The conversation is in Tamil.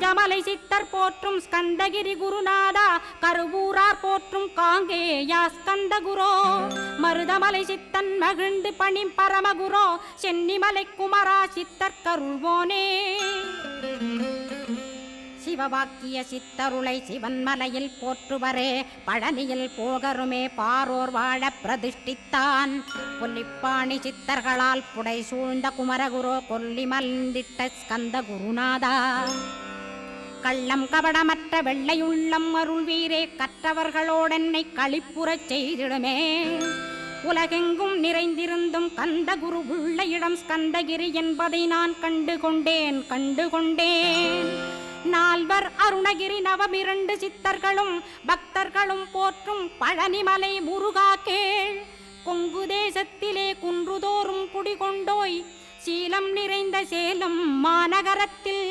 மருதமலை சித்தர் போற்றும் ஸ்கந்தகிரி குருநாதா கருவூரார் போற்றும் காங்கேயா ஸ்கந்தகுரோ மருதமலை சித்தன் மகிழ்ந்து பணி பரமகுரோ சென்னிமலை குமரா சித்தர் கருள்வோனே சிவவாக்கிய சித்தருளை சிவன்மலையில் போற்றுவரே பழனியில் போகருமே பாரோர் வாழ பிரதிஷ்டித்தான் கொல்லிப்பாணி சித்தர்களால் புடை சூழ்ந்த குமரகுரோ கொல்லி மல்ந்திட்ட ஸ்கந்த குருநாதா கள்ளம் கபடமற்ற வெள்ளையுள்ளம் அருள் வீரே கற்றவர்களோடென்னை களிப்புறச் செய்திடுமே உலகெங்கும் நிறைந்திருந்தும் கந்த குரு உள்ள இடம் ஸ்கந்தகிரி என்பதை நான் கண்டுகொண்டேன் நால்வர் அருணகிரி நவமிரண்டு சித்தர்களும் பக்தர்களும் போற்றும் பழனிமலை முருகா கேள் கொங்கு தேசத்திலே குன்றுதோறும் குடிகொண்டோய் சீலம் நிறைந்த சேலம் மாநகரத்தில்